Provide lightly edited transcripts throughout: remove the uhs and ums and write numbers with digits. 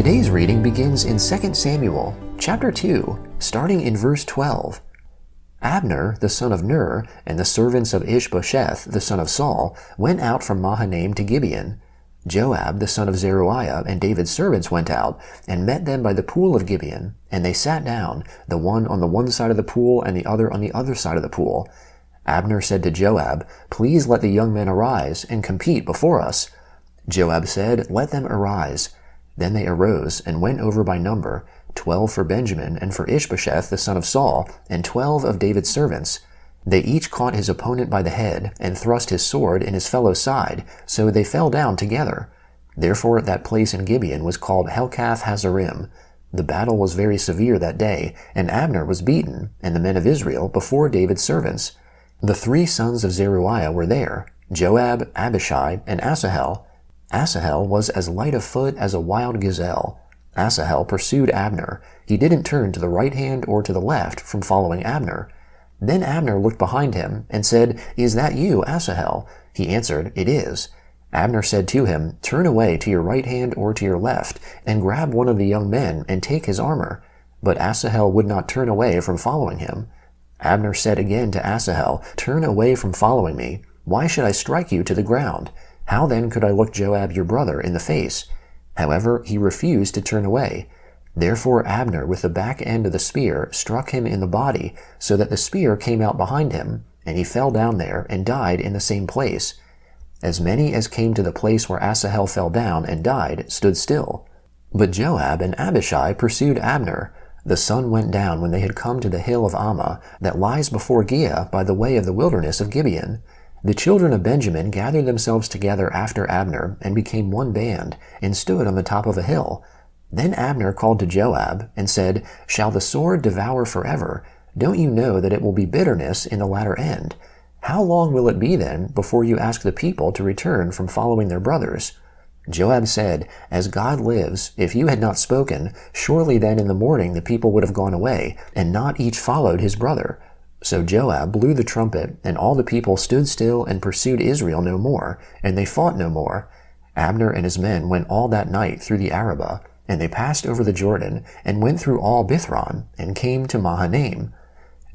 Today's reading begins in 2 Samuel, chapter 2, starting in verse 12. Abner, the son of Ner, and the servants of Ishbosheth, the son of Saul, went out from Mahanaim to Gibeon. Joab, the son of Zeruiah, and David's servants went out, and met them by the pool of Gibeon, and they sat down, the one on the one side of the pool, and the other on the other side of the pool. Abner said to Joab, "Please let the young men arise, and compete before us." Joab said, "Let them arise." Then they arose, and went over by number, 12 for Benjamin, and for Ishbosheth the son of Saul, and 12 of David's servants. They each caught his opponent by the head, and thrust his sword in his fellow's side, so they fell down together. Therefore that place in Gibeon was called Helkath Hazarim. The battle was very severe that day, and Abner was beaten, and the men of Israel, before David's servants. The 3 sons of Zeruiah were there, Joab, Abishai, and Asahel. Asahel was as light of foot as a wild gazelle. Asahel pursued Abner. He didn't turn to the right hand or to the left from following Abner. Then Abner looked behind him and said, "Is that you, Asahel?" He answered, "It is." Abner said to him, "Turn away to your right hand or to your left, and grab one of the young men and take his armor." But Asahel would not turn away from following him. Abner said again to Asahel, "Turn away from following me. Why should I strike you to the ground? How then could I look Joab your brother in the face?" However, he refused to turn away. Therefore Abner with the back end of the spear struck him in the body, so that the spear came out behind him, and he fell down there and died in the same place. As many as came to the place where Asahel fell down and died stood still. But Joab and Abishai pursued Abner. The sun went down when they had come to the hill of Ammah, that lies before Giah by the way of the wilderness of Gibeon. The children of Benjamin gathered themselves together after Abner, and became one band, and stood on the top of a hill. Then Abner called to Joab, and said, "Shall the sword devour forever? Don't you know that it will be bitterness in the latter end? How long will it be then before you ask the people to return from following their brothers?" Joab said, "As God lives, if you had not spoken, surely then in the morning the people would have gone away, and not each followed his brother." So Joab blew the trumpet, and all the people stood still and pursued Israel no more, and they fought no more. Abner and his men went all that night through the Arabah, and they passed over the Jordan, and went through all Bithron, and came to Mahanaim.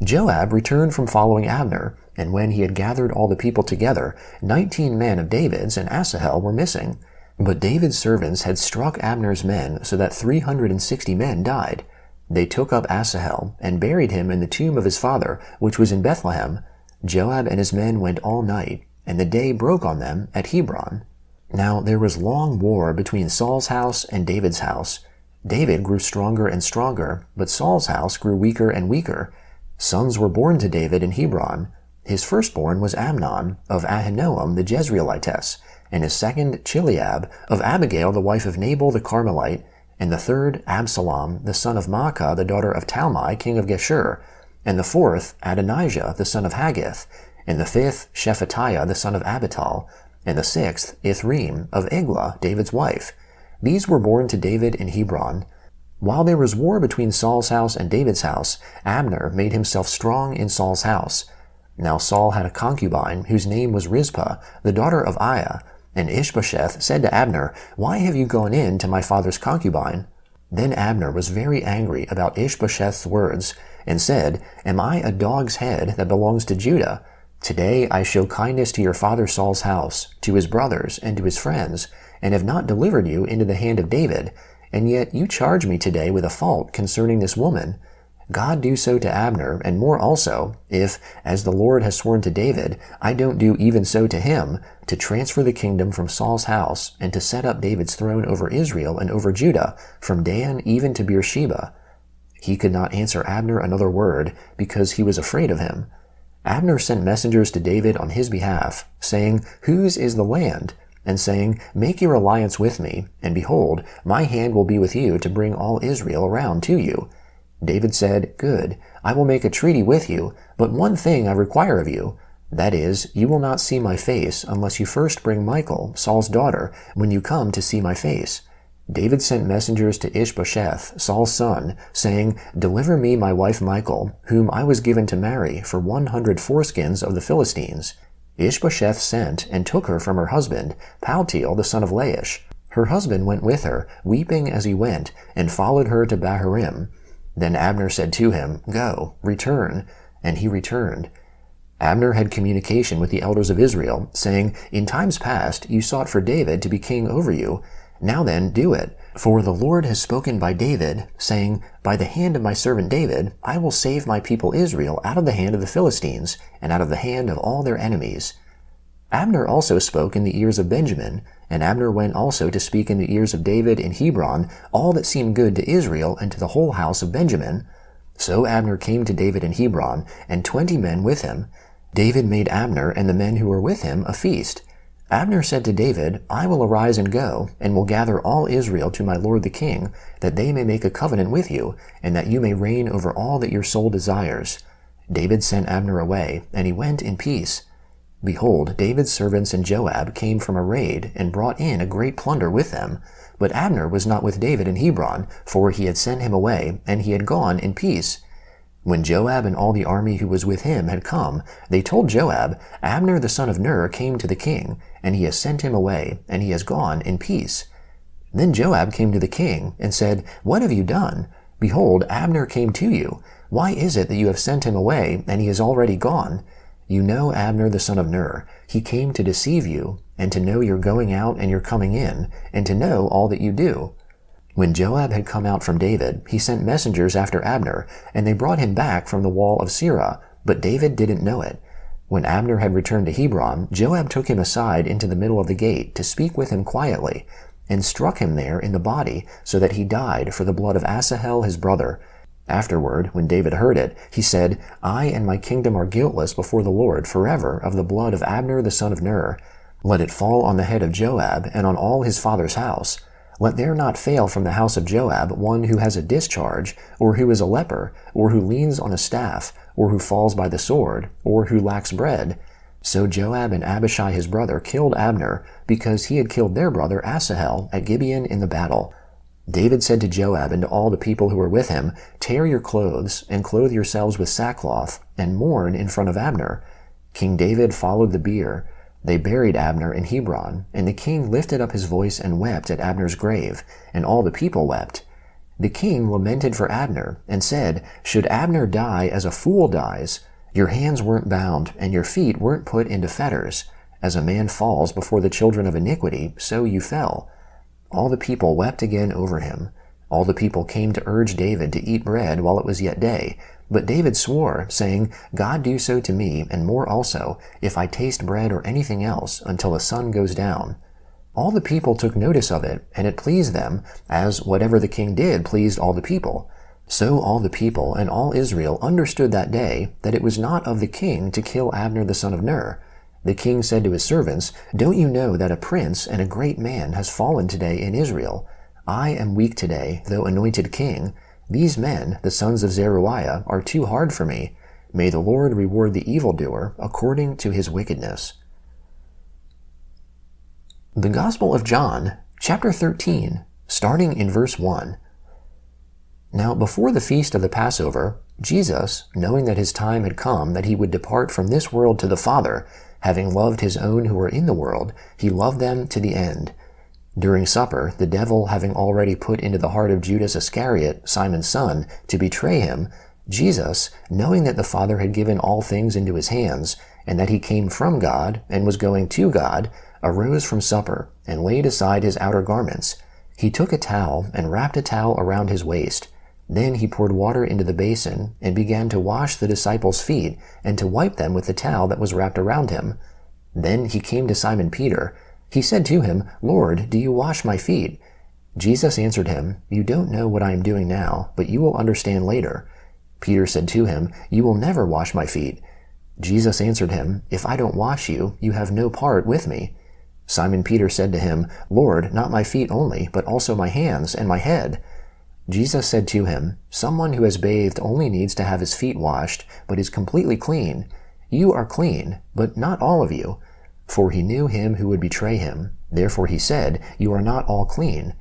Joab returned from following Abner, and when he had gathered all the people together, 19 men of David's and Asahel were missing. But David's servants had struck Abner's men, so that 360 men died. They took up Asahel, and buried him in the tomb of his father, which was in Bethlehem. Joab and his men went all night, and the day broke on them at Hebron. Now there was long war between Saul's house and David's house. David grew stronger and stronger, but Saul's house grew weaker and weaker. Sons were born to David in Hebron. His firstborn was Amnon, of Ahinoam the Jezreelitess, and his second Chileab, of Abigail the wife of Nabal the Carmelite, and the third Absalom, the son of Maacah, the daughter of Talmai, king of Geshur, and the fourth Adonijah, the son of Haggith, and the fifth Shephatiah, the son of Abital, and the sixth Ithream, of Eglah, David's wife. These were born to David in Hebron. While there was war between Saul's house and David's house, Abner made himself strong in Saul's house. Now Saul had a concubine, whose name was Rizpah, the daughter of Aiah. And Ishbosheth said to Abner, "Why have you gone in to my father's concubine?" Then Abner was very angry about Ishbosheth's words, and said, "Am I a dog's head that belongs to Judah? Today I show kindness to your father Saul's house, to his brothers, and to his friends, and have not delivered you into the hand of David, and yet you charge me today with a fault concerning this woman. God do so to Abner, and more also, if, as the Lord has sworn to David, I don't do even so to him, to transfer the kingdom from Saul's house, and to set up David's throne over Israel and over Judah, from Dan even to Beersheba." He could not answer Abner another word, because he was afraid of him. Abner sent messengers to David on his behalf, saying, "Whose is the land?" and saying, "Make your alliance with me, and behold, my hand will be with you to bring all Israel around to you." David said, "Good, I will make a treaty with you, but one thing I require of you. That is, you will not see my face unless you first bring Michal, Saul's daughter, when you come to see my face." David sent messengers to Ishbosheth, Saul's son, saying, "Deliver me my wife Michal, whom I was given to marry for 100 foreskins of the Philistines." Ishbosheth sent and took her from her husband, Paltiel the son of Laish. Her husband went with her, weeping as he went, and followed her to Bahurim. Then Abner said to him, Go, return. And he returned. Abner had communication with the elders of Israel, saying, In times past you sought for David to be king over you. Now then, do it. For the Lord has spoken by David, saying, By the hand of my servant David, I will save my people Israel out of the hand of the Philistines, and out of the hand of all their enemies. Abner also spoke in the ears of Benjamin, and Abner went also to speak in the ears of David in Hebron all that seemed good to Israel and to the whole house of Benjamin. So Abner came to David in Hebron, and 20 men with him. David made Abner and the men who were with him a feast. Abner said to David, I will arise and go, and will gather all Israel to my lord the king, that they may make a covenant with you, and that you may reign over all that your soul desires. David sent Abner away, and he went in peace. Behold, David's servants and Joab came from a raid, and brought in a great plunder with them. But Abner was not with David in Hebron, for he had sent him away, and he had gone in peace. When Joab and all the army who was with him had come, they told Joab, Abner the son of Ner came to the king, and he has sent him away, and he has gone in peace. Then Joab came to the king, and said, What have you done? Behold, Abner came to you. Why is it that you have sent him away, and he is already gone? You know Abner the son of Ner. He came to deceive you, and to know your going out and your coming in, and to know all that you do. When Joab had come out from David, he sent messengers after Abner, and they brought him back from the wall of Sirah, but David didn't know it. When Abner had returned to Hebron, Joab took him aside into the middle of the gate to speak with him quietly, and struck him there in the body, so that he died for the blood of Asahel his brother. Afterward, when David heard it, he said, I and my kingdom are guiltless before the Lord forever of the blood of Abner the son of Ner. Let it fall on the head of Joab and on all his father's house. Let there not fail from the house of Joab one who has a discharge, or who is a leper, or who leans on a staff, or who falls by the sword, or who lacks bread. So Joab and Abishai his brother killed Abner, because he had killed their brother Asahel at Gibeon in the battle. David said to Joab and to all the people who were with him, Tear your clothes, and clothe yourselves with sackcloth, and mourn in front of Abner. King David followed the bier. They buried Abner in Hebron, and the king lifted up his voice and wept at Abner's grave, and all the people wept. The king lamented for Abner, and said, Should Abner die as a fool dies? Your hands weren't bound, and your feet weren't put into fetters. As a man falls before the children of iniquity, so you fell. All the people wept again over him. All the people came to urge David to eat bread while it was yet day. But David swore, saying, God do so to me, and more also, if I taste bread or anything else, until the sun goes down. All the people took notice of it, and it pleased them, as whatever the king did pleased all the people. So all the people and all Israel understood that day that it was not of the king to kill Abner the son of Ner. The king said to his servants, Don't you know that a prince and a great man has fallen today in Israel? I am weak today, though anointed king. These men, the sons of Zeruiah, are too hard for me. May the Lord reward the evildoer according to his wickedness. The Gospel of John, chapter 13, starting in verse 1. Now before the feast of the Passover, Jesus, knowing that his time had come that he would depart from this world to the Father, having loved his own who were in the world, he loved them to the end. During supper, the devil having already put into the heart of Judas Iscariot, Simon's son, to betray him, Jesus, knowing that the Father had given all things into his hands, and that he came from God, and was going to God, arose from supper, and laid aside his outer garments. He took a towel, and wrapped a towel around his waist. Then he poured water into the basin, and began to wash the disciples' feet, and to wipe them with the towel that was wrapped around him. Then he came to Simon Peter. He said to him, Lord, do you wash my feet? Jesus answered him, You don't know what I am doing now, but you will understand later. Peter said to him, You will never wash my feet. Jesus answered him, If I don't wash you, you have no part with me. Simon Peter said to him, Lord, not my feet only, but also my hands and my head. Jesus said to him, Someone who has bathed only needs to have his feet washed, but is completely clean. You are clean, but not all of you. For he knew him who would betray him. Therefore he said, You are not all clean.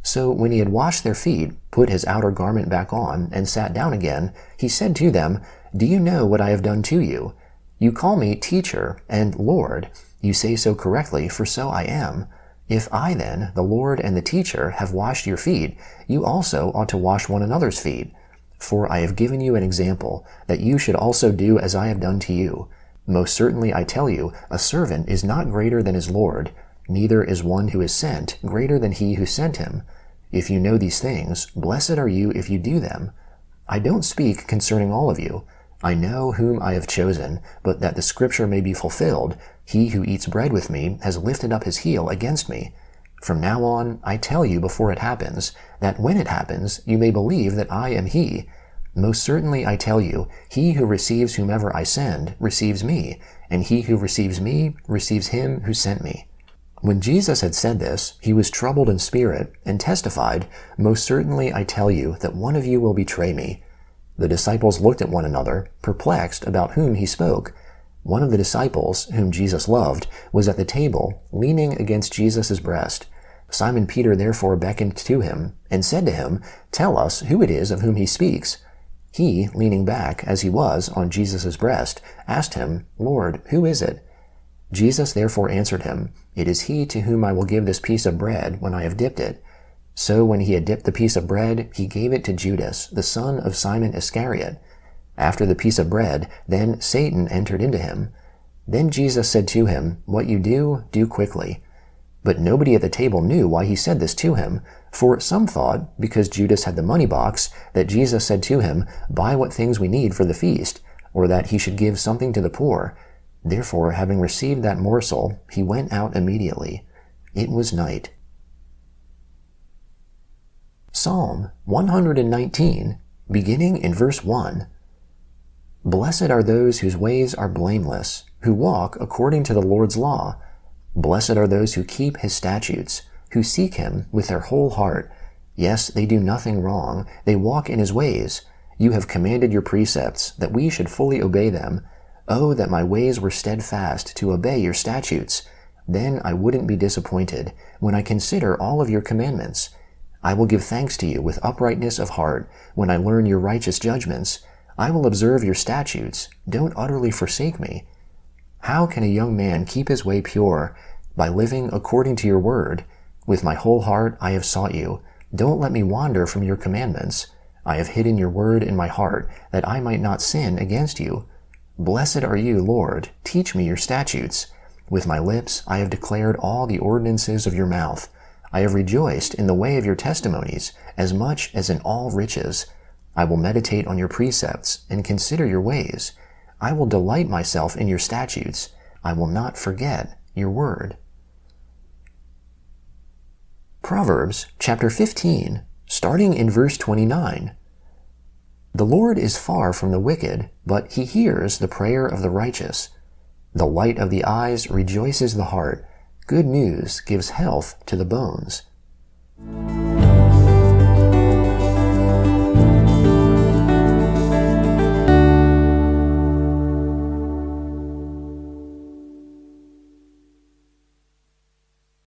So when he had washed their feet, put his outer garment back on, and sat down again, he said to them, Do you know what I have done to you? You call me teacher and Lord. You say so correctly, for so I am. If I then, the Lord and the teacher, have washed your feet, you also ought to wash one another's feet. For I have given you an example, that you should also do as I have done to you. Most certainly I tell you, a servant is not greater than his Lord, neither is one who is sent greater than he who sent him. If you know these things, blessed are you if you do them. I don't speak concerning all of you. I know whom I have chosen, but that the scripture may be fulfilled, he who eats bread with me has lifted up his heel against me. From now on, I tell you before it happens, that when it happens, you may believe that I am he. Most certainly I tell you, he who receives whomever I send receives me, and he who receives me receives him who sent me. When Jesus had said this, he was troubled in spirit, and testified, Most certainly I tell you that one of you will betray me. The disciples looked at one another, perplexed about whom he spoke. One of the disciples, whom Jesus loved, was at the table, leaning against Jesus' breast. Simon Peter therefore beckoned to him, and said to him, Tell us who it is of whom he speaks. He, leaning back, as he was, on Jesus' breast, asked him, Lord, who is it? Jesus therefore answered him, It is he to whom I will give this piece of bread when I have dipped it. So when he had dipped the piece of bread, he gave it to Judas, the son of Simon Iscariot. After the piece of bread, then Satan entered into him. Then Jesus said to him, What you do, do quickly. But nobody at the table knew why he said this to him, for some thought, because Judas had the money box, that Jesus said to him, Buy what things we need for the feast, or that he should give something to the poor. Therefore, having received that morsel, he went out immediately. It was night. Psalm 119, beginning in verse 1. Blessed are those whose ways are blameless, who walk according to the Lord's law. Blessed are those who keep his statutes, who seek him with their whole heart. Yes, they do nothing wrong, they walk in his ways. You have commanded your precepts, that we should fully obey them. Oh, that my ways were steadfast to obey your statutes. Then I wouldn't be disappointed when I consider all of your commandments. I will give thanks to you with uprightness of heart when I learn your righteous judgments. I will observe your statutes. Don't utterly forsake me. How can a young man keep his way pure? By living according to your word. With my whole heart I have sought you. Don't let me wander from your commandments. I have hidden your word in my heart, that I might not sin against you. Blessed are you, Lord. Teach me your statutes. With my lips I have declared all the ordinances of your mouth. I have rejoiced in the way of your testimonies, as much as in all riches. I will meditate on your precepts and consider your ways. I will delight myself in your statutes. I will not forget your word. Proverbs chapter 15, starting in verse 29. The Lord is far from the wicked, but he hears the prayer of the righteous. The light of the eyes rejoices the heart. Good news gives health to the bones.